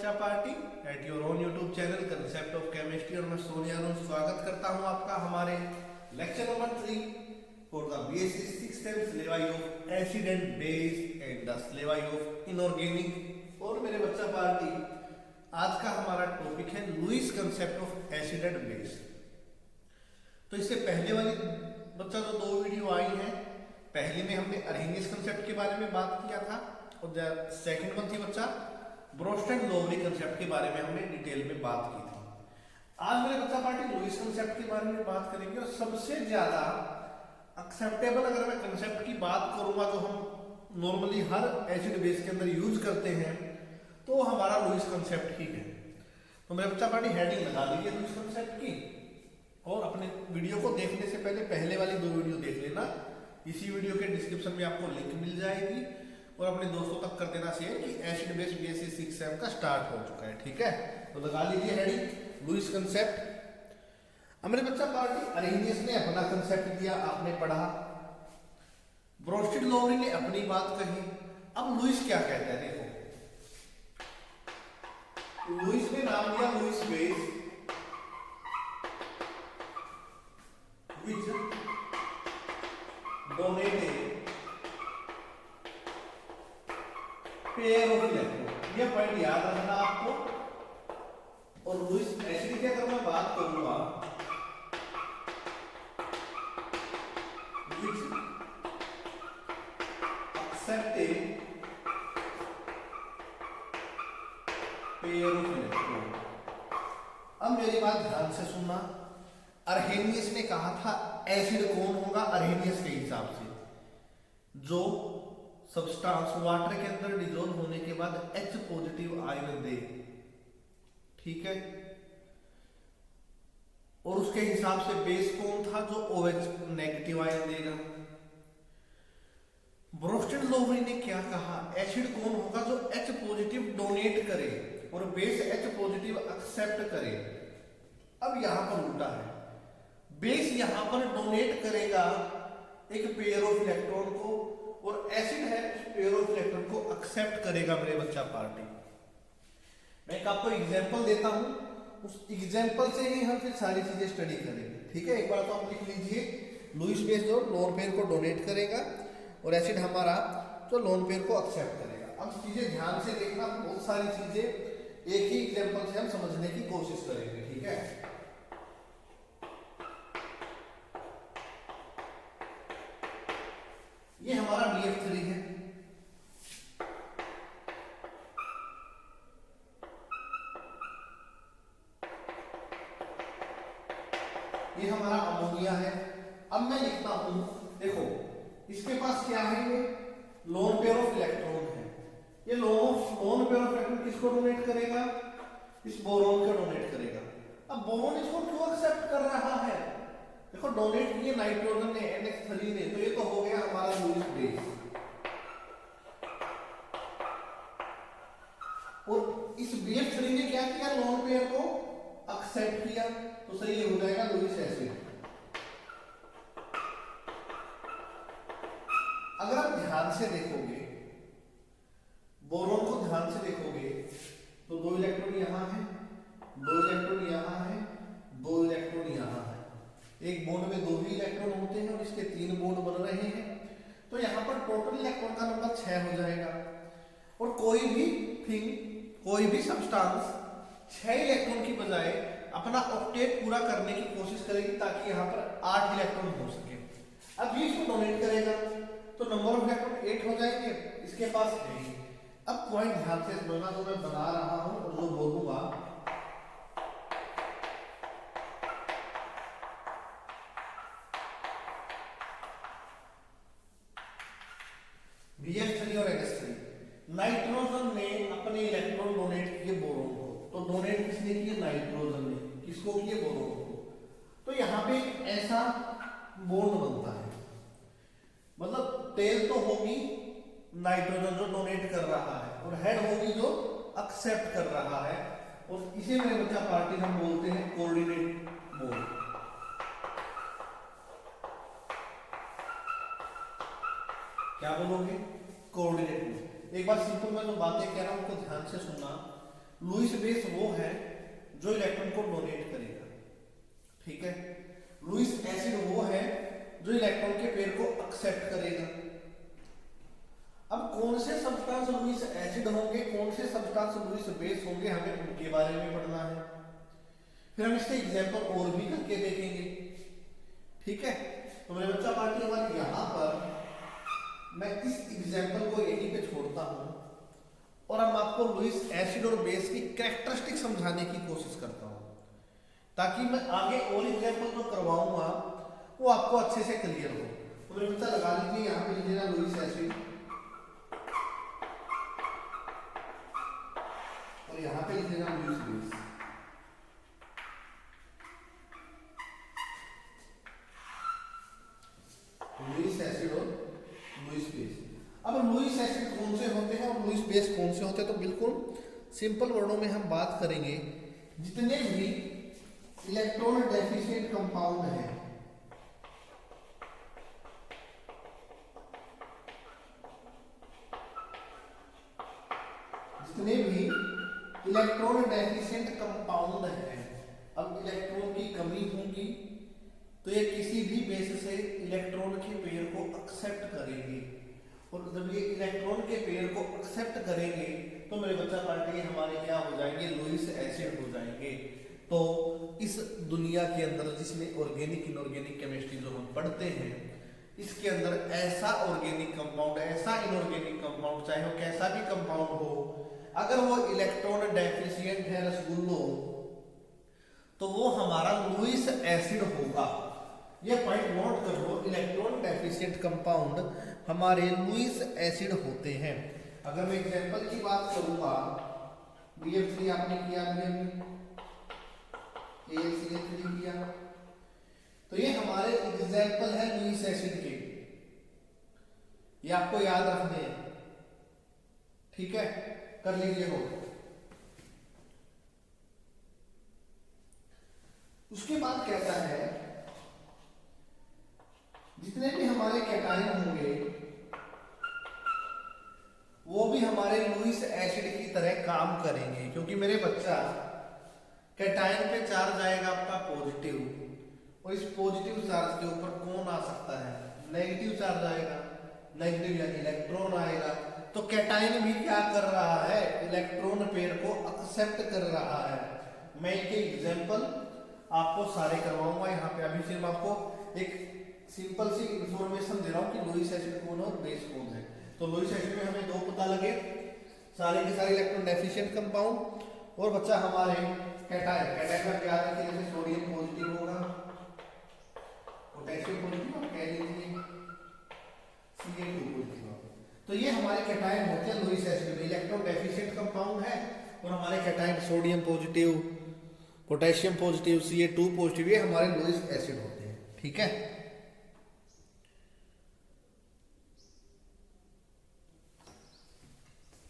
बच्चा party at your own YouTube channel concept of chemistry. और मैं सोनिया स्वागत करता हूं आपका हमारे lecture number 3 for the BSc 6th sem syllabus of acid and base and the syllabus of inorganic. और मेरे बच्चा पार्टी आज का हमारा टॉपिक है Lewis concept of acid and base. तो इससे पहले वाली बच्चा जो 2 वीडियो आई है, पहले में हमने अरहेनियस कंसेप्ट के बारे में बात किया था और सेकंड वन थी बच्चा ब्रोस्ट-एंड-लोवरी कंसेप्ट के बारे में हमने डिटेल में बात की थी। आज मेरे बच्चा पार्टी लुईस कंसेप्ट के बारे में बात करेंगे और सबसे ज्यादा एक्सेप्टेबल अगर मैं कंसेप्ट की बात करूंगा जो हम नॉर्मली हर एसिड बेस के अंदर यूज करते हैं तो हमारा लुईस कंसेप्ट ही है। तो मेरे बच्चा पार्टी हेडिंग लगा लीजिए लुईस कंसेप्ट की और अपने वीडियो को देखने से पहले वाली 2 वीडियो देख लेना। इसी वीडियो के डिस्क्रिप्शन में आपको लिंक मिल जाएगी और अपने दोस्तों तक कर देना शेयर कि acid base BSc 6th same का स्टार्ट हो चुका है। ठीक है, तो लगा लीजिए हेडिंग लुईस कंसेप्ट। अब मेरे बच्चा पार्टी अरहेनियस ने अपना कंसेप्ट दिया, आपने पढ़ा। ब्रोस्ट-एंड-लोवरी ने अपनी बात कही। अब लुईस क्या कहता है देखो, लुईस ने नाम दिया Lewis base which donated pair of electron. यह पॉइंट याद रखना आपको। और लुईस एसिड की अगर मैं बात करूंगा which accepted pair of electron. अब मेरी बात ध्यान से सुनना। अरहेनियस ने कहा था एसिड कौन होगा अरहेनियस के हिसाब से, जो सब्सटेंस वाटर के अंदर डिजोल्व होने के बाद H पॉजिटिव आयन दे। ठीक है, और उसके हिसाब से बेस कौन था जो OH नेगेटिव आयन देगा। ब्रोस्ट-एंड-लोवरी ने क्या कहा, एसिड कौन होगा जो H पॉजिटिव डोनेट करे और बेस H पॉजिटिव एक्सेप्ट करे। अब यहां पर उल्टा है, बेस यहां पर डोनेट करेगा एक पेयर ऑफ इलेक्ट्रॉन को और एसिड है उस पेयर ऑफ इलेक्ट्रॉन को एक्सेप्ट करेगा। मेरे बच्चा पार्टी मैं एक आपको एग्जांपल देता हूं, उस एग्जांपल से ही हम फिर सारी चीजें स्टडी करेंगे। ठीक है, एक बार तो आप लिख लीजिए लुईस बेस जो लोन पेयर को डोनेट करेगा और एसिड हमारा जो लोन पेयर को एक्सेप्ट करेगा। अब चीजें ध्यान से देखना, बहुत सारी चीजें एक ही एग्जांपल से हम समझने की कोशिश करेंगे। ठीक है, ये हमारा BF3 है, ये हमारा अमोनिया है। अब मैं लिखता हूं, देखो इसके पास क्या है, ये लोन पेयर ऑफ इलेक्ट्रॉन है। ये लोन पेयर ऑफ इलेक्ट्रॉन किसको डोनेट करेगा, इस बोरोन को डोनेट करेगा। अब बोरोन इसको क्यों एक्सेप्ट कर रहा है, देखो डोनेट किए नाइट्रोजन ने NH3 ने, तो ये तो हो गया हमारा लुईस बेस। और इस BF3 ने क्या किया, लोन पेयर को एक्सेप्ट किया, तो सही ये हो जाएगा लुईस एसिड। अगर आप ध्यान से देखोगे, बोरोन को ध्यान से देखोगे तो 2 इलेक्ट्रॉन यहां है, 2 इलेक्ट्रॉन यहां है, 2 इलेक्ट्रॉन यहां है। एक बॉन्ड में 2 ही इलेक्ट्रॉन होते हैं और इसके 3 बॉन्ड बन रहे हैं, तो यहां पर टोटल इलेक्ट्रॉन का नंबर 6 हो जाएगा। और कोई भी सब्सटेंस 6 इलेक्ट्रॉन की बजाय अपना ऑक्टेट पूरा करने की कोशिश करेगी ताकि यहां पर 8 इलेक्ट्रॉन हो सके। अब ये इसको डोनेट करेगा तो नंबर ऑफ इलेक्ट्रॉन 8 हो जाएंगे, इसके पास है। अब पॉइंट ध्यान से समझना, जो मैं बना रहा हूं और जो बोलूंगा, BF3 और NH3, नाइट्रोजन ने अपने इलेक्ट्रॉन डोनेट किए बोरोन को, तो डोनेट किसने किए, नाइट्रोजन ने। किसको किए, बोरोन को। तो यहां पे ऐसा बॉन्ड बनता है, मतलब टेल तो होगी नाइट्रोजन जो डोनेट कर रहा है और हेड होगी जो एक्सेप्ट कर रहा है, और इसे मेरे बच्चा पार्टी हम बोलते हैं कोऑर्डिनेट बॉन्ड। क्या बोलोगे, कोऑर्डिनेट बॉन्ड। एक बार सिंपल मैं जो बातें कह रहा हूं उनको ध्यान से सुनना। लुईस बेस वो है जो इलेक्ट्रॉन को डोनेट करेगा, ठीक है। लुईस एसिड वो है जो इलेक्ट्रॉन के पेयर को एक्सेप्ट करेगा। अब कौन से सब्सटेंस लुईस एसिड होंगे, कौन से सब्सटेंस लुईस बेस होंगे, हमें उनके बारे में पढ़ना है। फिर हम इसके एग्जांपल और भी करके देखेंगे, ठीक है। तो मेरे बच्चा पार्टी हमारी यहाँ पर मैं इस एग्जांपल को यहीं पे छोड़ता हूँ और हम आपको लुईस एसिड और बेस की कैरेक्टरिस्टिक समझाने की कोशिश करता हूँ, ताकि मैं आगे और एग्जांपल जो करवाऊंगा वो आपको अच्छे से क्लियर हो। तो मेरे बच्चा लगा लीजिए यहाँ पे लिख देना लुईस एसिड और यहाँ पे लिख देना लुईस बेस। लुईस एसिड और लुईस बेस। अब लुईस एसिड कौन से होते हैं और लुईस बेस कौन से होते हैं, तो बिल्कुल सिंपल वर्डों में हम बात करेंगे। जितने भी इलेक्ट्रॉन डेफिशिएंट कंपाउंड हैं, जितने भी इलेक्ट्रॉन डेफिशिएंट कंपाउंड हैं, अब इलेक्ट्रॉन की कमी होगी तो ये किसी भी बेस से इलेक्ट्रॉन के पेयर को एक्सेप्ट करेंगे, और जब ये इलेक्ट्रॉन के पेयर को एक्सेप्ट करेंगे तो मेरे बच्चा पार्टी हमारे क्या हो जाएंगे, लुईस एसिड हो जाएंगे। तो इस दुनिया के अंदर जिसमें ऑर्गेनिक इनऑर्गेनिक केमिस्ट्री जो हम पढ़ते हैं, इसके अंदर ऐसा ऑर्गेनिक कंपाउंड, ऐसा इनऑर्गेनिक कंपाउंड, चाहे वो कैसा भी कंपाउंड हो, अगर वो इलेक्ट्रॉन डेफिशिएंट है रसगुल्लो, तो वो हमारा लुईस एसिड होगा। ये पॉइंट नोट कर लो, इलेक्ट्रॉन डेफिशिएंट कंपाउंड हमारे लुईस एसिड होते हैं। अगर मैं एग्जांपल की बात करूंगा, BF3 आपने किया, AlCl3 किया, तो ये हमारे एग्जांपल है लुईस एसिड के, ये आपको याद रखने हैं, ठीक है, कर लीजिए हो। उसके बाद कहता है जितने भी हमारे कैटायन होंगे वो भी हमारे लुईस एसिड की तरह काम करेंगे, क्योंकि मेरे बच्चा कैटायन पे चार्ज आएगा आपका पॉजिटिव, और इस पॉजिटिव चार्ज के ऊपर कौन आ सकता है, नेगेटिव चार्ज आएगा, नेगेटिव यानी इलेक्ट्रॉन आएगा। तो कैटायन भी क्या कर रहा है, इलेक्ट्रॉन पेयर को एक्सेप्ट कर रहा है। मैं इनके एग्जांपल आपको सारे करवाऊंगा यहाँ पे। अभी सिर्फ आपको एक सिंपल सी इंफॉर्मेशन दे रहा हूँ कि लुईस एसिड कौन है और बेस कौन है। तो लुईस एसिड में हमें दो पता लगे, सारे के सारे इलेक्ट्रॉन डेफिशिएंट कंपाउंड, और बच्चा हमारे कैटायन। कैटायन का क्या है कि जैसे सोडियम पॉजिटिव होगा, पोटेशियम पॉजिटिव, आप कह लीजिए Ca2 पॉजिटिव। तो ये हमारे कैटायन होते हैं लुईस एसिड में, इलेक्ट्रॉन डेफिशिएंट कंपाउंड है, और हमारे cation sodium positive, potassium positive, Ca2 positive, ये हमारे लुईस एसिड होते हैं, ठीक है।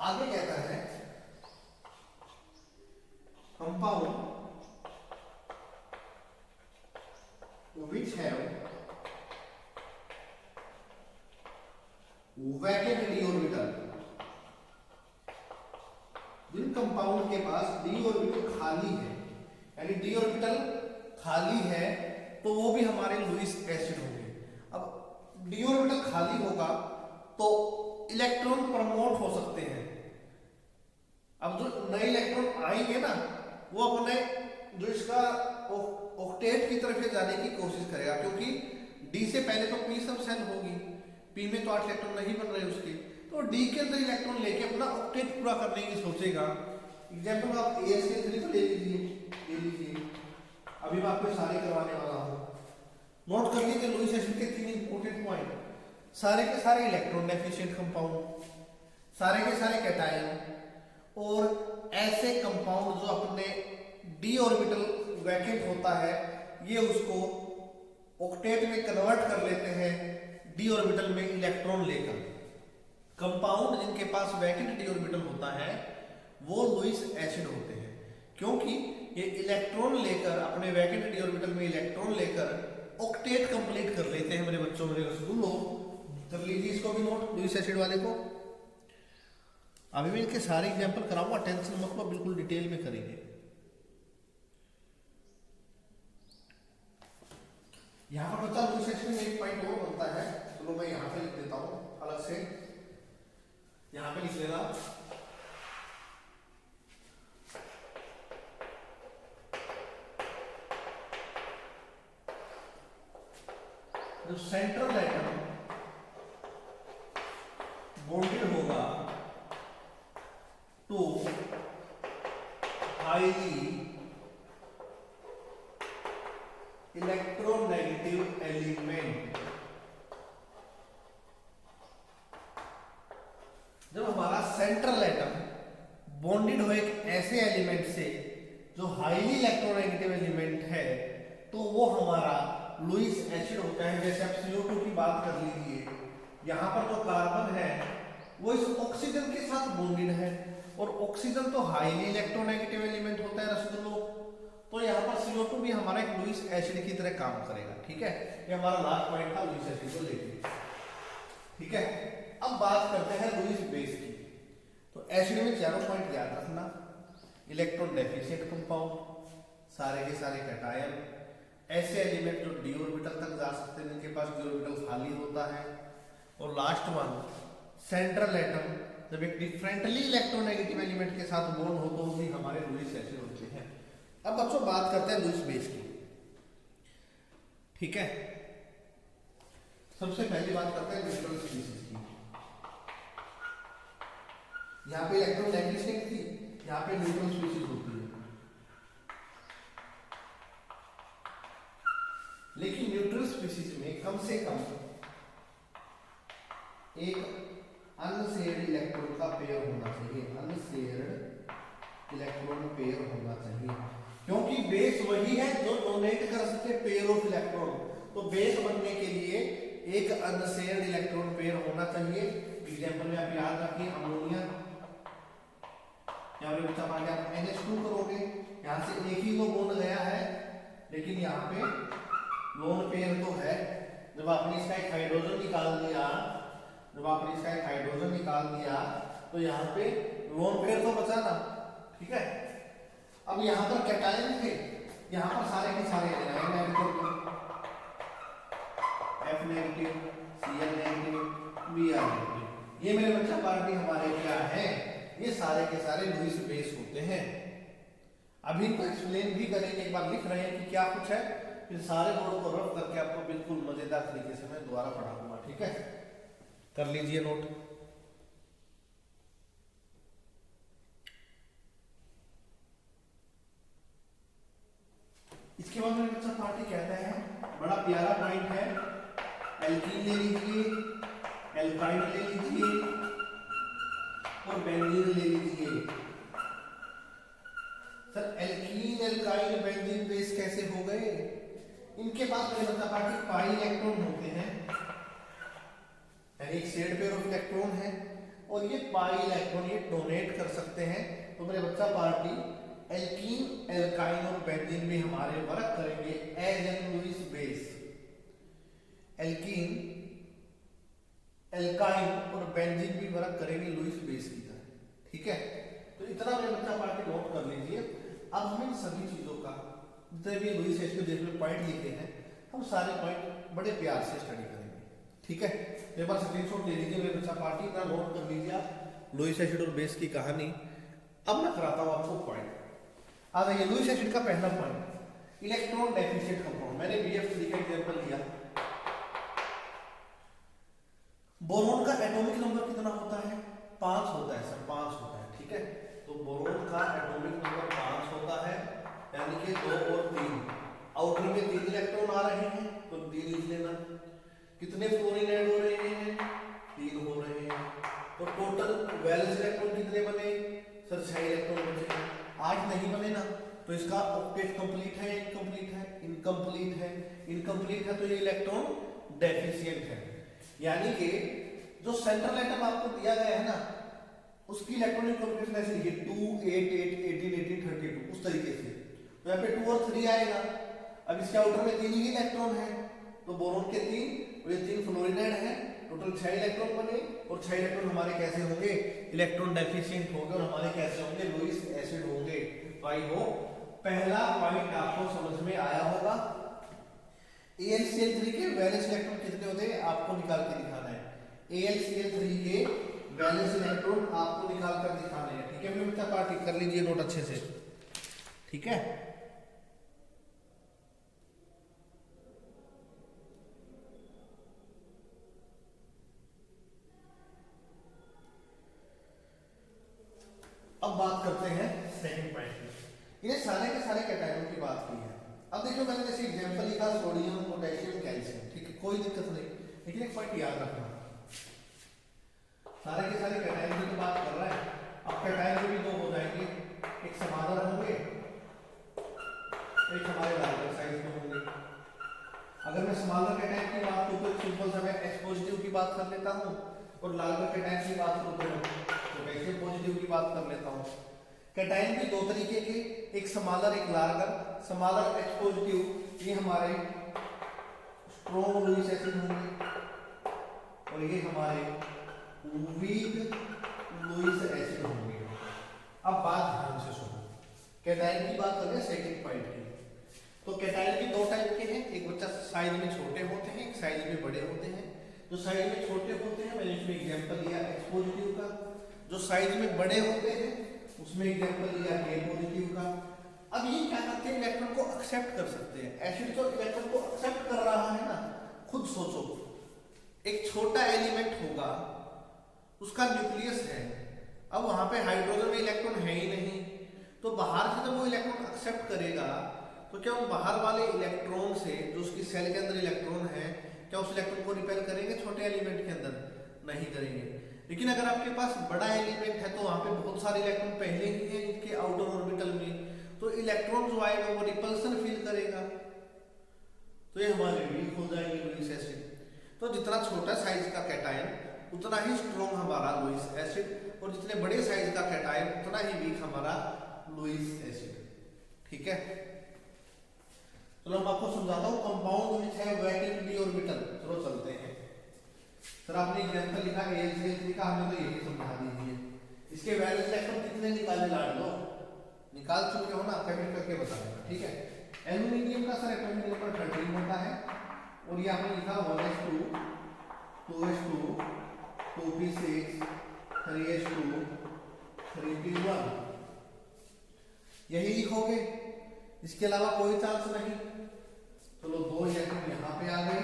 आगे कहता है compound which have vacant d orbital, जिन कंपाउंड के पास d ऑर्बिटल खाली है, यानी d ऑर्बिटल खाली है, तो वो भी हमारे लुईस एसिड होंगे। अब d ऑर्बिटल खाली होगा तो इलेक्ट्रॉन प्रमोट हो सकते हैं। अब जो नए इलेक्ट्रॉन आएंगे ना, वो अपने जो इसका ऑक्टेट की तरफ जाने की कोशिश करेगा, क्योंकि डी से पहले तो पी सब सेल होगी, पी में तो 8 इलेक्ट्रॉन नहीं बन रहे उसके, तो डी के अंदर इलेक्ट्रॉन लेके अपना ऑक्टेट पूरा करने की सोचेगा। एग्जांपल आप AlCl3 तो ले लीजिए, अभी मैं आपको सारे करवाने वाला हूँ। नोट कर लीजिए लुईस एसिड के 3 इंपॉर्टेंट पॉइंट, सारे के सारे इलेक्ट्रॉन डेफिशिएंट कंपाउंड, सारे के सारे कैटायन, और ऐसे कंपाउंड जो अपने डी ऑर्बिटल वैकेंट होता है, ये उसको ऑक्टेट में कन्वर्ट कर लेते हैं डी ऑर्बिटल में इलेक्ट्रॉन लेकर। कंपाउंड जिनके पास वैकेंट डी ऑर्बिटल होता है वो लुईस एसिड होते हैं, क्योंकि ये इलेक्ट्रॉन लेकर, अपने वैकेंट डी ऑर्बिटल में इलेक्ट्रॉन लेकर ऑक्टेट कंप्लीट कर लेते हैं। मेरे बच्चों, मेरे रसगुल्लो, कर लीजिए इसको भी नोट, लुईस एसिड वाले को। अभी मैं इनके सारे एग्जाम्पल कराऊंगा, टेंशन मत लो, बिल्कुल डिटेल में करेंगे। यहाँ पर बच्चा लुईस एसिड में एक पॉइंट और बनता है, चलो मैं यहाँ पे लिख देता हूँ अलग से, यहाँ पे लिख लेना। जो सेंट्रल एटम बॉन्डेड होगा टू हाईली इलेक्ट्रोनेगेटिव एलिमेंट, जब हमारा सेंट्रल एटम बॉन्डेड हो एक ऐसे एलिमेंट से जो हाईली इलेक्ट्रोनेगेटिव एलिमेंट है, तो वो हमारा लुईस एसिड होता है। जैसे आप CO2 की बात कर लीजिए, यहाँ पर जो कार्बन है वो इस ऑक्सीजन के साथ बॉन्डेड है, और ऑक्सीजन तो हाईली इलेक्ट्रोनेगेटिव एलिमेंट होता है रसगुल्लो, तो यहाँ पर CO2 भी हमारा एक लुईस एसिड की तरह काम करेगा। ठीक है, ये हमारा लास्ट पॉइंट था लुईस एसिड को लेके। ठीक है, अब बात करते हैं लुईस बेस की। तो एसिड में चारों पॉइंट याद रखना, इलेक्ट्रॉन डेफिशिएंट कंपाउंड, सारे के सारे कैटायन, ऐसे एलिमेंट जो डी ऑर्बिटल तक जा सकते हैं जिनके पास डी ऑर्बिटल खाली होता है, और लास्ट वन सेंट्रल एटम जब एक डिफरेंटली इलेक्ट्रोनेगेटिव एलिमेंट के साथ बॉन्ड हो तो वो भी हमारे लुईस एसिड होते हैं। अब बच्चों बात करते हैं लुईस बेस की। ठीक है, सबसे पहली बात करते हैं न्यूट्रल स्पीशीज की। यहाँ पे इलेक्ट्रॉन डेफिशिएंट थी, यहाँ पे न्यूट्रल स्पीशीज होती है, लेकिन न्यूट्रल स्पीशीज में कम से कम एक अनशेयर्ड इलेक्ट्रॉन का पेयर होना चाहिए, अनशेयर्ड इलेक्ट्रॉन पेयर होना चाहिए, क्योंकि बेस वही है जो डोनेट कर सके पेयर ऑफ इलेक्ट्रॉन। तो बेस बनने के लिए एक अनशेयर्ड इलेक्ट्रॉन पेयर होना चाहिए। एग्जांपल में आप याद रखिए अमोनिया, यहाँ पे बच्चा मान के आप NH2 करोगे, यहाँ से एक ही तो बॉन्ड गया है, लेकिन यहाँ पे लोन पेयर तो है। जब आपने इसका एक हाइड्रोजन निकाल दिया, जब आपने इसका एक हाइड्रोजन निकाल दिया तो यहाँ पे लोन पेयर तो बचा ना। ठीक है, अब यहाँ पर कैटायन थे, यहाँ पर सारे के सारे एनायन ऐड कर दो, F negative, Cl negative, Br negative. ये मेरे बच्चा पार्टी हमारे क्या है, ये सारे के सारे लुईस बेस होते हैं। अभी इनको एक्सप्लेन भी करेंगे, एक बार लिख रहे हैं कि क्या कुछ है, फिर सारे बोर्ड को रफ करके आपको बिल्कुल मजेदार तरीके से मैं दोबारा पढ़ाऊंगा। ठीक है, कर लीजिए नोट। इसके बाद मेरे बच्चा पार्टी कहता है, बड़ा प्यारा पॉइंट है, एल्कीन ले लीजिए, एल्काइन ले लीजिए और बेंजीन ले लीजिए। Sir alkene, alkyne, benzene base कैसे हो गए? इनके पास मेरे बच्चा पार्टी पाई इलेक्ट्रॉन होते हैं, एक शेड पेयर ऑफ इलेक्ट्रॉन है, और ये पाई इलेक्ट्रॉन ये डोनेट कर सकते हैं। तो मेरे बच्चा पार्टी एल्कीन, एल्काइन और बेंजीन भी हमारे वर्क करेंगे as an Lewis base. Alkene, alkyne और बेंजीन भी वर्क करेंगे लुईस बेस की तरह। ठीक है, तो इतना मेरे बच्चा पार्टी नोट कर लीजिए। अब हम इन सभी चीजों का जितने भी लुईस एसिड के पॉइंट लिखे हैं, हम सारे पॉइंट बड़े प्यार से स्टडी करेंगे। ठीक है, एक बार स्क्रीनशॉट ले लीजिए मेरे बच्चा पार्टी, इतना नोट कर लीजिए आप लुईस एसिड और बेस की कहानी। अब मैं कराता हूं आपको पॉइंट। आ जाइए, लुईस एसिड का पहला पॉइंट, इलेक्ट्रॉन डेफिशिएंट कंपाउंड। मैंने BF3 का एग्जांपल लिया। बोरोन का एटॉमिक नंबर कितना होता है? 5 होता है सर, 5 होता है। ठीक है, तो बोरोन का एटॉमिक नंबर 5 होता है, यानी कि 2 और 3। आउटर में 3 इलेक्ट्रॉन आ रहे हैं तो 3 लिख लेना। कितने फ्लोरीन ऐड हो रहे हैं? 3 हो रहे हैं। तो टोटल वैलेंस इलेक्ट्रॉन कितने बने? सर 6 इलेक्ट्रॉन बचे। 8 नहीं बने ना, तो इसका ऑक्टेट कंप्लीट है, इनकम्प्लीट है? इनकम्प्लीट है। इनकम्प्लीट है तो ये इलेक्ट्रॉन डेफिशिएंट है, यानी कि जो सेंट्रल एटम आपको दिया गया है ना, उसकी इलेक्ट्रॉनिक कॉन्फ़िगरेशन ऐसे लिखिए 2 8 8 18 18 32, उस तरीके से। तो यहाँ पे 2 और 3 आएगा। अब इसके आउटर में 3 ही इलेक्ट्रॉन है, तो बोरोन के 3 और ये 3 फ्लोरीन ऐड है, टोटल 6 इलेक्ट्रॉन बने और 6 इलेक्ट्रॉन हमारे कैसे होंगे, इलेक्ट्रॉन डेफिशिएंट होंगे और हमारे कैसे होंगे, लुईस एसिड होंगे। तो आई होप पहला पॉइंट आपको समझ में आया होगा। AlCl3 के वैलेंस इलेक्ट्रॉन कितने होते हैं आपको निकाल के दिखाना है। AlCl3 के वैलेंस इलेक्ट्रॉन आपको निकाल कर दिखाने हैं। ठीक है मेरे बच्चा, पार्टी कर लीजिए नोट अच्छे से। ठीक है, अब बात करते हैं सेकंड पॉइंट की। ये सारे के सारे कैटायनों की बात की है। अब देखो मैंने जैसे एग्जांपल लिखा सोडियम, पोटेशियम, कैल्शियम। ठीक है, कोई दिक्कत नहीं, लेकिन एक पॉइंट याद रखना, सारे के सारे कैटायन की तो बात कर रहा है। अब कैटायन भी दो हो जाएंगे, एक समानांतर होंगे, एक हमारे लार्जर साइज में होंगे। अगर मैं समानांतर कैटायन की बात करूं तो सिंपल सा मैं H पॉजिटिव की बात कर लेता हूं और लार्जर कैटायन की बात करूं तो पोटेशियम पॉजिटिव की बात कर लेता हूं। कैटायन भी दो तरीके के, एक समालर एक लार्गर। समालर H पॉजिटिव ये हमारे स्ट्रॉन्ग लुईस एसिड होंगे और ये हमारे वीक लुईस एसिड होंगे। अब बात ध्यान से सुनो, कैटायन की बात कर रहे हैं सेकंड पॉइंट की। तो कैटायन भी दो टाइप के हैं, एक बच्चा साइज में छोटे होते हैं, एक साइज में बड़े होते हैं। जो साइज में छोटे होते हैं मैंने इसमें एग्जांपल लिया H पॉजिटिव का, जो साइज में बड़े होते हैं उसमें एग्जांपल लिया K पॉजिटिव का। अब ये क्या करते हैं, इलेक्ट्रॉन को एक्सेप्ट कर सकते हैं। एसिड तो इलेक्ट्रॉन को एक्सेप्ट कर रहा है ना, खुद सोचो, एक छोटा एलिमेंट होगा, उसका न्यूक्लियस है, अब वहां पे हाइड्रोजन में इलेक्ट्रॉन है ही नहीं, तो बाहर से जब वो इलेक्ट्रॉन एक्सेप्ट करेगा तो क्या उन बाहर वाले इलेक्ट्रॉन से जो उसकी सेल के अंदर इलेक्ट्रॉन है, क्या उस इलेक्ट्रॉन को रिपेल करेंगे छोटे एलिमेंट के अंदर? नहीं करेंगे। लेकिन अगर आपके पास बड़ा एलिमेंट है तो वहां पे बहुत सारे इलेक्ट्रॉन पहले ही हैं इनके आउटर ऑर्बिटल में, तो इलेक्ट्रॉन जो आएगा वो रिपल्सन फील करेगा, तो ये हमारे वीक हो जाएंगे लुईस एसिड। तो जितना छोटा साइज का कैटायन उतना ही स्ट्रॉन्ग हमारा लुईस एसिड, और जितने बड़े साइज का कैटायन उतना ही वीक हमारा लुईस एसिड। ठीक है, चलो मैं आपको समझाता हूँ। कंपाउंड विच है वैकेंट डी ऑर्बिटल, चलो चलते हैं। सर आपने एग्जांपल लिखा AlCl3 का, हमें तो यही समझा दीजिए। इसके वैलेंस इलेक्ट्रॉन कितने निकाले लाड लो, निकाल चुके हो ना, कमेंट करके बता देना। ठीक है, एल्युमिनियम का सर एटॉमिक नंबर 13 होता है और ये आपने लिखा 1s2 2s2 2p6 3s2 3p1, यही लिखोगे, इसके अलावा कोई चांस नहीं। चलो 2 इलेक्ट्रॉन यहाँ पे आ गए,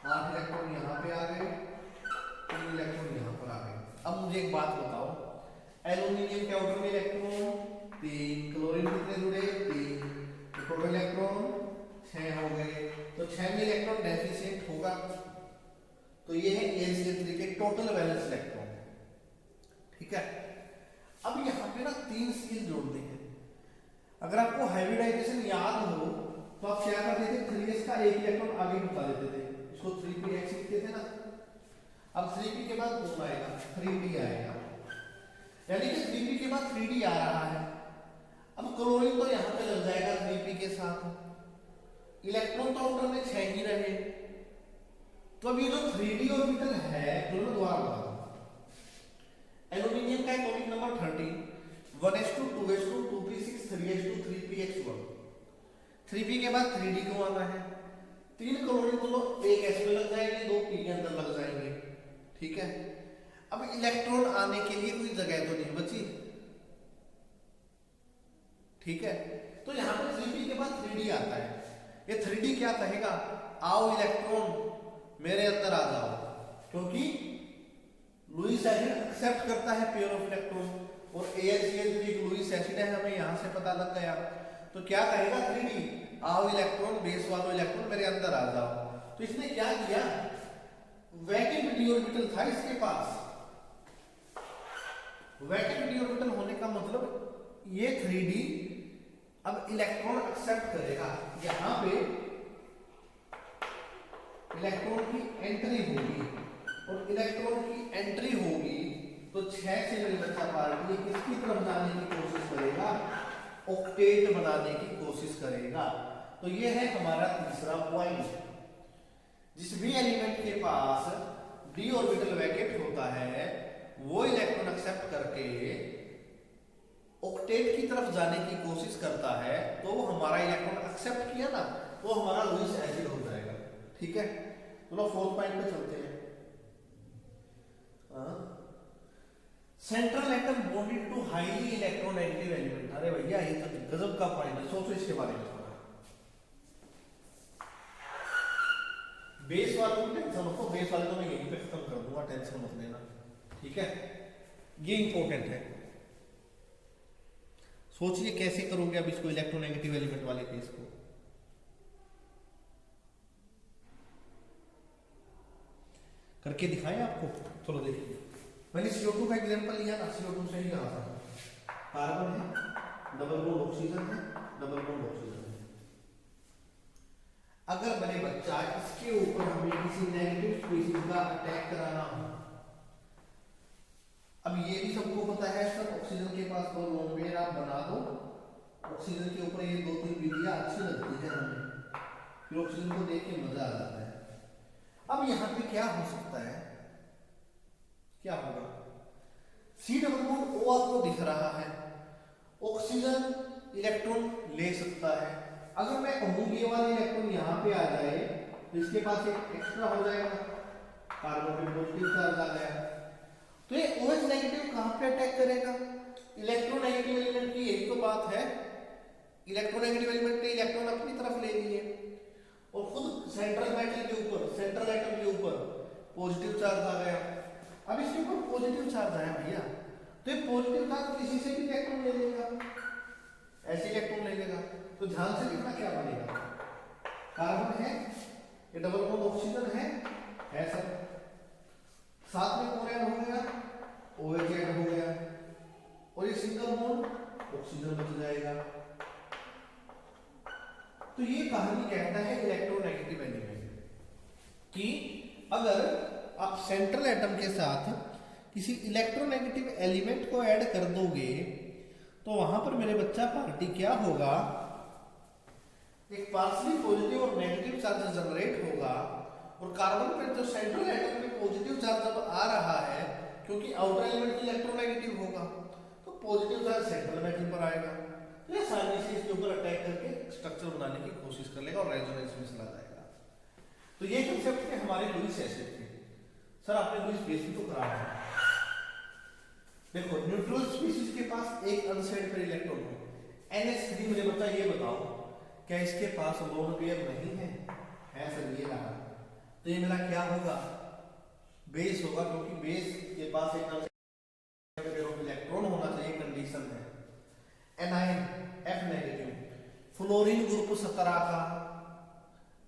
8 इलेक्ट्रॉन यहाँ पे आ गए, 3 इलेक्ट्रॉन यहाँ पर आ गए। अब मुझे एक बात बताओ, एल्युमिनियम के आउटर में इलेक्ट्रॉन 3, क्लोरीन कितने जुड़े 3, टोटल इलेक्ट्रॉन 6 हो गए, तो 6 में इलेक्ट्रॉन डेफिशिएंट होगा। तो ये है AlCl3 के टोटल वैलेंस इलेक्ट्रॉन। ठीक है, अब यहाँ पे ना 3 सील जोड़ने हैं। अगर आपको हाइब्रिडाइजेशन याद हो तो आप क्या करते थे, 3s का एक इलेक्ट्रॉन आगे ढुका देते थे, इसको 3px लिखते थे ना। अब 3p के बाद कौन आएगा, 3d आएगा, यानी कि 3p के बाद 3d आ रहा है। अब क्लोरीन तो यहाँ पे लग जाएगा 3p के साथ, इलेक्ट्रॉन तो आउटर में 6 ही रहे, तो अब ये जो 3d ऑर्बिटल है, दोनों द्वारा बता दो। एल्युमिनियम का atomic number 13, 1s2 2s2 2p6 3s2 3px1, 3p के बाद 3d क्यों आना है, 3 क्लोरीन दोनों एक s में लग जाएंगे, 2 p के अंदर लग जाएंगे। ठीक है, अब इलेक्ट्रॉन आने के लिए कोई जगह तो नहीं बची। ठीक है, तो यहाँ पे 3p के बाद 3d आता है, ये 3d क्या कहेगा, आओ इलेक्ट्रॉन मेरे अंदर आ जाओ, क्योंकि लुईस एसिड एक्सेप्ट करता है पेयर ऑफ इलेक्ट्रॉन और AlCl3 लुईस एसिड है, हमें यहां से पता लग गया। तो क्या कहेगा 3d, आओ इलेक्ट्रॉन बेस वालों इलेक्ट्रॉन मेरे अंदर आ जाओ। तो इसने क्या किया, वैकेंट डी ऑर्बिटल था इसके पास। वैकेंट डी ऑर्बिटल होने का मतलब ये 3d अब इलेक्ट्रॉन एक्सेप्ट करेगा, यहां पे इलेक्ट्रॉन की एंट्री होगी, और इलेक्ट्रॉन की एंट्री होगी तो 6 से मेरे बच्चा पार्टी किसकी तरफ जाने की कोशिश करेगा, ऑक्टेट बनाने की कोशिश करेगा। तो ये है हमारा तीसरा पॉइंट। जिस भी एलिमेंट के पास डी ऑर्बिटल वैकेट होता है वो इलेक्ट्रॉन एक्सेप्ट करके ऑक्टेट की तरफ जाने की कोशिश करता है, तो वो हमारा इलेक्ट्रॉन एक्सेप्ट किया ना, वो हमारा लुईस एसिड हो जाएगा। ठीक है, चलो फोर्थ पॉइंट पे चलते हैं। Central atom bonded to highly electronegative element. अरे भैया ये तो गजब का पॉइंट है, सोचो इसके बारे में थोड़ा। बेस वालों की टेंशन मत लो, बेस वाले तो मैं यहीं पे खत्म कर दूंगा, टेंशन मत लेना। ठीक है, ये इंपॉर्टेंट है। सोचिए कैसे करोगे अब इसको, इलेक्ट्रोनेगेटिव एलिमेंट वाले केस को। करके दिखाएं आपको, चलो देखिए। मैंने CO2 का एग्जांपल लिया ना, CO2 से ही कहा था। कार्बन है, डबल बॉन्ड ऑक्सीजन है, डबल बॉन्ड ऑक्सीजन है। अगर मेरे बच्चा इसके ऊपर हमें किसी नेगेटिव स्पीशीज का अटैक कराना हो, अब ये भी सबको पता है सर, ऑक्सीजन के पास दो लोन पेयर आप बना दो, ऑक्सीजन के ऊपर ये 2-3 विधियां अच्छी लगती है हमें, फिर ऑक्सीजन को देख के मजा आ जाता है। अब यहाँ पे क्या हो सकता है, क्या होगा, C डबल बॉन्ड O आपको दिख रहा है, ऑक्सीजन इलेक्ट्रॉन ले सकता है। अगर मैं कहूँ ये वाला इलेक्ट्रॉन यहाँ पे आ जाए तो इसके पास एक एक्स्ट्रा हो जाएगा, कार्बन पे पॉजिटिव चार्ज आ गया, तो ये OH नेगेटिव कहाँ पे अटैक करेगा, इलेक्ट्रोनेगेटिव एलिमेंट की। यही तो बात है, इलेक्ट्रोनेगेटिव एलिमेंट ने इलेक्ट्रॉन अपनी तरफ ले लिए और खुद सेंट्रल मेटल के ऊपर, सेंट्रल एटम के ऊपर पॉजिटिव चार्ज आ गया। अब इसके ऊपर पॉजिटिव चार्ज आया भैया, तो ये पॉजिटिव चार्ज किसी से भी इलेक्ट्रॉन ले लेगा, ऐसे इलेक्ट्रॉन ले लेगा। तो ध्यान से देखना क्या बनेगा, कार्बन है, ये डबल बॉन्ड ऑक्सीजन है सर, साथ में कौन ऐड हो गया, OH ऐड हो गया, और ये सिंगल बॉन्ड ऑक्सीजन बच जाएगा। तो ये कहानी कहता है इलेक्ट्रोनेगेटिव एलिमेंट कि अगर आप सेंट्रल एटम के साथ किसी इलेक्ट्रोनेगेटिव एलिमेंट को ऐड कर दोगे तो वहां पर मेरे बच्चा पार्टी क्या होगा, एक पार्शियली पॉजिटिव और नेगेटिव चार्ज जनरेट होगा, और कार्बन पे जो सेंट्रल एटम में पॉजिटिव चार्ज जब आ रहा है, क्योंकि आउटर एलिमेंट इलेक्ट्रोनेगेटिव होगा, तो पॉजिटिव चार्ज सेंट्रल मेटल पर आएगा, तो ये आसानी से इसके ऊपर अटैक करके स्ट्रक्चर बनाने की कोशिश कर लेगा और रेजोनेंस में चला जाएगा। तो ये कंसेप्ट थे हमारे लुईस एसिड के। सर आपने लुईस बेस भी तो करा है, देखो न्यूट्रल स्पीशीज के पास एक अनसाइड पर इलेक्ट्रॉन हो, NH3, मुझे बता ये बताओ क्या इसके पास लोन पेयर नहीं है? है सर, ये रहा, तो ये मेरा क्या होगा, बेस होगा, क्योंकि बेस के पास एक इलेक्ट्रॉन होना चाहिए, कंडीशन है। Anion F negative, fluorine group 17 का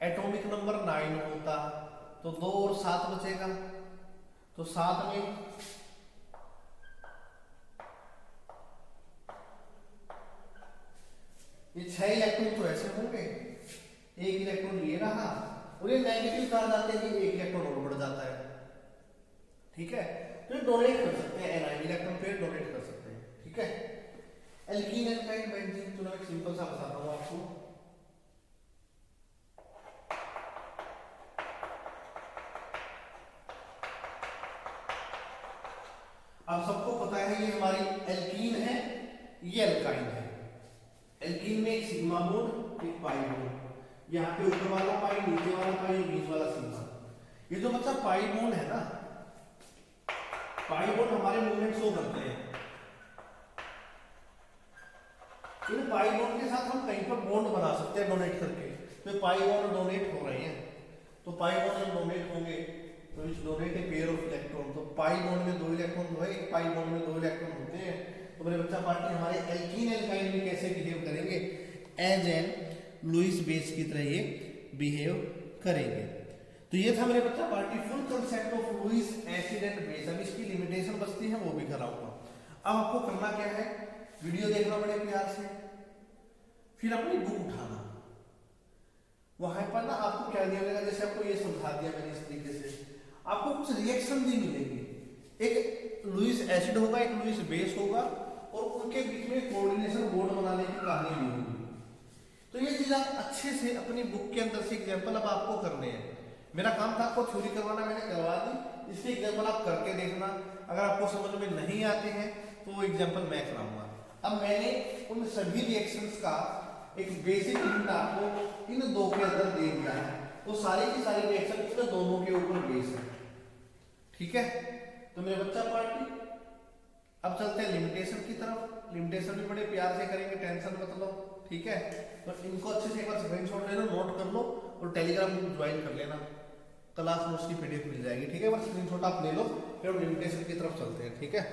एटॉमिक नंबर 9 होता, तो 2 और 7 बचेगा, तो 7 में ये 6 इलेक्ट्रॉन तो ऐसे होंगे, एक इलेक्ट्रॉन ये रहा, और ये नेगेटिव चार्ज आते ही एक इलेक्ट्रॉन और बढ़ जाता है। ठीक है, तो ये डोनेट कर सकते हैं, एनायन इलेक्ट्रॉन पेयर डोनेट कर सकते हैं। ठीक है, एल्कीन एल्काइन बेंजीन, तो मैं एक सिंपल सा बताता हूं आपको। अब सबको पता है ये हमारी एल्कीन है, ये एल्काइन है। एल्कीन में एक सिग्मा बॉन्ड, एक पाई बॉन्ड, यहाँ पे ऊपर वाला पाई, नीचे वाला पाई, बीच वाला सिग्मा। ये जो बच्चा पाई बॉन्ड है ना, पाई बॉन्ड हमारे मूवमेंट शो करते हैं। इन पाई बॉन्ड के साथ हम कहीं पर बॉन्ड बना सकते हैं डोनेट करके, तो पाई बॉन्ड डोनेट हो रहे हैं, तो पाई बॉन्ड जब डोनेट होंगे तो इस donate a pair of electron, तो पाई बॉन्ड में 2 इलेक्ट्रॉन जो है, एक पाई बॉन्ड में 2 इलेक्ट्रॉन होते हैं। तो मेरे बच्चा पार्टी हमारे एल्कीन एल्काइन में कैसे बिहेव करेंगे, एज एन लुईस बेस की तरह ये बिहेव करेंगे। तो ये था मेरे बच्चा party full concept of Lewis acid and base. अब इसकी लिमिटेशन बचती है, वो भी कराऊंगा। अब आपको करना क्या है, वीडियो देखना बड़े प्यार से, फिर अपनी बुक उठाना, वहां पर ना आपको क्या दिया जाएगा, जैसे आपको ये समझा दिया मैंने इस तरीके से, आपको कुछ रिएक्शन भी मिलेंगे, एक लुईस एसिड होगा, एक लुईस बेस होगा, और उनके बीच में कोऑर्डिनेशन बॉन्ड बनाने की कहानी भी होगी। तो ये चीज आप अच्छे से अपनी बुक के अंदर से एग्जांपल अब आपको करने हैं, मेरा काम था आपको थ्योरी करवाना, मैंने करवा दी। इसके एग्जाम्पल आप करके देखना, अगर आपको समझ में नहीं आते हैं तो वो एग्जाम्पल मैं कराऊंगा। अब मैंने उन सभी रिएक्शंस का एक बेसिक हिंट आपको इन दो के अंदर दे दिया है, तो सारी की सारी रिएक्शन इन दोनों के ऊपर बेस है, ठीक है। तो मेरे बच्चा पार्टी अब चलते हैं लिमिटेशन की तरफ। लिमिटेशन भी बड़े प्यार से करेंगे, टेंशन मत लो, ठीक है। तो इनको अच्छे से एक बार स्क्रीनशॉट ले लो, नोट कर लो और टेलीग्राम ग्रुप ज्वाइन कर लेना, क्लास नोट्स की पीडीएफ मिल जाएगी, ठीक है। बस स्क्रीनशॉट आप ले लो, फिर हम लिमिटेशन की तरफ चलते हैं, ठीक है।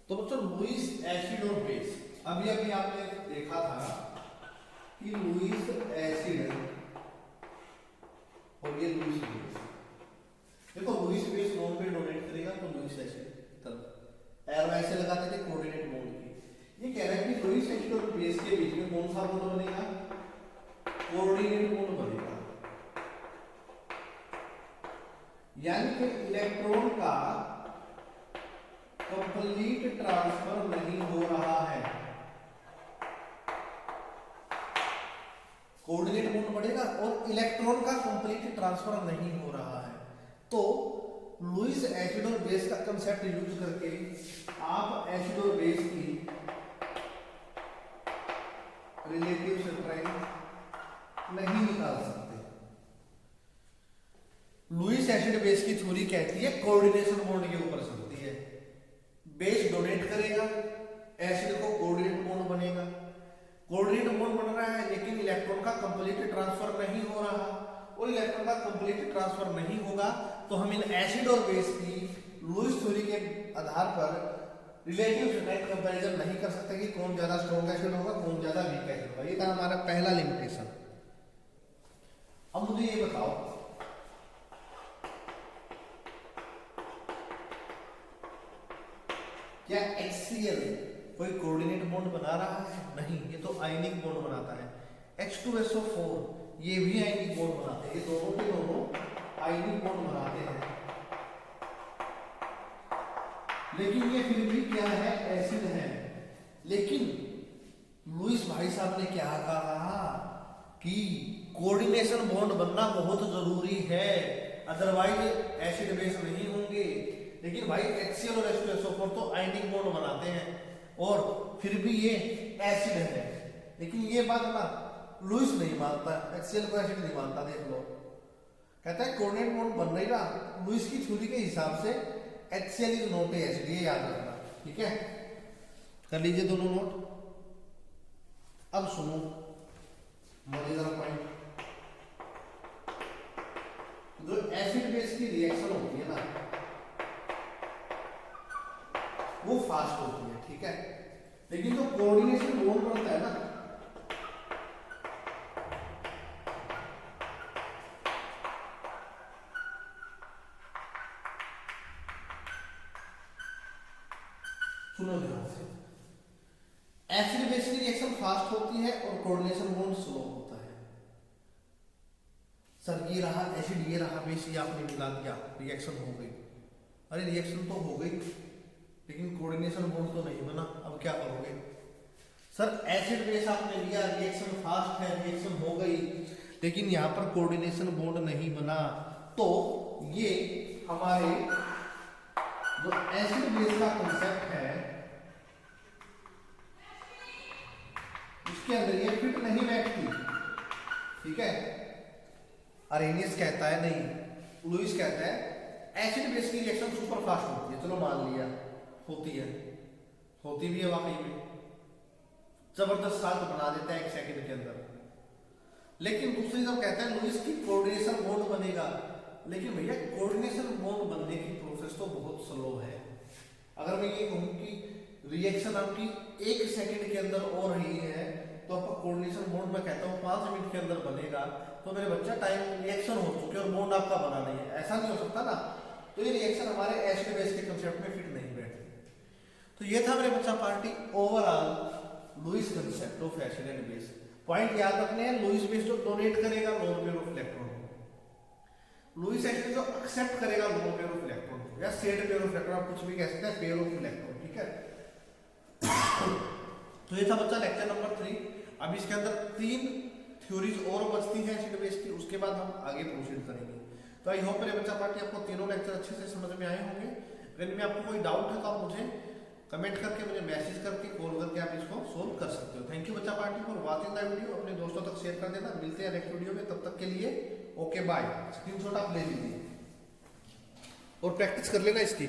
तो बच्चों लुईस एसिड और बेस, अभी अभी आपने देखा था कि लुईस एसिड और ये लुईस बेस। देखो लुईस बेस नोन पे डोनेट करेगा तो लुईस एसिड तरफ एरो ऐसे लगाते थे कोऑर्डिनेट बॉन्ड की। ये कह रहा है कि लुईस एसिड और बेस के बीच में कौन सा बॉन्ड बनेगा, कोऑर्डिनेट बॉन्ड बनेगा, यानी कि इलेक्ट्रॉन का कंप्लीट ट्रांसफर नहीं हो रहा है। कोऑर्डिनेट बॉन्ड बढ़ेगा और इलेक्ट्रॉन का कंप्लीट ट्रांसफर नहीं हो रहा है। तो लुईस एसिड और बेस का कंसेप्ट यूज करके आप एसिड और बेस की रिलेटिव स्ट्रेंथ नहीं निकाल सकते। लुईस एसिड बेस की थ्योरी कहती है कोऑर्डिनेशन बॉन्ड के ऊपर चलती है। बेस डोनेट करेगा, एसिड को कोऑर्डिनेट बॉन्ड बनेगा, कोऑर्डिनेट बॉन्ड बन रहा है लेकिन इलेक्ट्रॉन का कंप्लीट ट्रांसफर नहीं हो रहा, और इलेक्ट्रॉन का कंप्लीट ट्रांसफर नहीं होगा तो हम इन एसिड और बेस की लुईस थ्योरी के आधार पर रिलेटिव स्ट्रेंथ कंपैरिजन नहीं कर सकते कि कौन ज्यादा स्ट्रॉन्ग एसिड होगा, कौन ज्यादा वीक एसिड होगा। ये था हमारा पहला लिमिटेशन। अब मुझे ये बताओ, क्या HCl कोई कोऑर्डिनेट बॉन्ड बना रहा है? नहीं, ये तो आयनिक बॉन्ड बनाता है। H2SO4 ये भी आयनिक बॉन्ड बनाते हैं, ये दोनों के दोनों आयनिक बॉन्ड बनाते हैं, लेकिन ये फिर भी क्या है, एसिड है। लेकिन लुईस भाई साहब ने क्या कहा कि कोऑर्डिनेशन बॉन्ड बनना बहुत जरूरी है, अदरवाइज एसिड बेस नहीं होंगे। लेकिन भाई HCl और H2SO4 तो आयनिक बॉन्ड बनाते हैं और फिर भी ये एसिड है। लेकिन ये बात ना लुईस नहीं मानता, HCl को एसिड नहीं मानता। देख लो, कहता है कोऑर्डिनेट बॉन्ड बन रही ना, लुईस की थ्योरी के हिसाब से HCl is not a acid, ये याद रखना, ठीक है। कर लीजिए दोनों नोट। अब सुनो मजेदार पॉइंट, जो एसिड बेस की रिएक्शन होती है ना वो फास्ट होती है, ठीक है। लेकिन जो कोऑर्डिनेशन बॉन्ड बनता है ना सुनो ध्यान से, एसिड बेस की रिएक्शन फास्ट होती है और कोऑर्डिनेशन बॉन्ड स्लो होता है। सर ये रहा एसिड, ये रहा बेस, ये आपने मिला दिया, रिएक्शन हो गई। अरे रिएक्शन तो हो गई लेकिन कोऑर्डिनेशन बॉन्ड तो नहीं बना, अब क्या करोगे? सर एसिड बेस आपने लिया, रिएक्शन फास्ट है, रिएक्शन हो गई, लेकिन यहाँ पर कोऑर्डिनेशन बॉन्ड नहीं बना। तो ये हमारे जो एसिड बेस का कंसेप्ट है उसके अंदर ये फिट नहीं बैठती, ठीक है। अरेनियस कहता है नहीं, लुईस कहता है एसिड बेस की रिएक्शन सुपर फास्ट होती है। चलो मान लिया होती है, होती भी है वाकई में, जबरदस्त साल्ट बना देता है 1 सेकंड के अंदर। लेकिन दूसरी तरफ कहता है लुईस की कोऑर्डिनेशन बॉन्ड बनेगा, लेकिन भैया कोऑर्डिनेशन बॉन्ड बनने की प्रोसेस तो बहुत स्लो है। अगर मैं ये कहूं कि रिएक्शन आपकी 1 सेकंड के अंदर हो रही है तो आपका कोऑर्डिनेशन बॉन्ड मैं कहता हूँ 5 मिनट के अंदर बनेगा, तो मेरे बच्चा टाइम रिएक्शन हो चुके और बॉन्ड आपका बना नहीं है, ऐसा नहीं हो सकता ना। तो ये रिएक्शन हमारे एसिड बेस के कंसेप्ट में फिट नहीं बैठती। तो ये था मेरे बच्चा party overall Lewis concept of acid and base. Point याद रखने हैं, लुईस बेस जो डोनेट करेगा lone pair of electron, Lewis acid जो एक्सेप्ट करेगा लोन पेयर ऑफ इलेक्ट्रॉन या सेड पेयर ऑफ इलेक्ट्रॉन, आप कुछ भी कह सकते हैं, पेयर ऑफ इलेक्ट्रॉन, ठीक है। तो ये था बच्चा लेक्चर नंबर 3। अब इसके अंदर 3 थ्योरीज और बचती हैं एसिड बेस की, उसके बाद हम आगे प्रोसीड करेंगे। तो आई होप मेरे बच्चा पार्टी आपको तीनों लेक्चर अच्छे से समझ में आए होंगे। अगर इनमें आपको कोई डाउट है तो आप मुझे कमेंट करके, मुझे मैसेज करके, कॉल करके आप इसको सोल्व कर सकते हो। थैंक यू बच्चा party for watching the video. अपने दोस्तों तक शेयर कर देना। मिलते हैं नेक्स्ट वीडियो में, तब तक के लिए ओके बाय। स्क्रीनशॉट आप ले लीजिए और प्रैक्टिस कर लेना इसकी।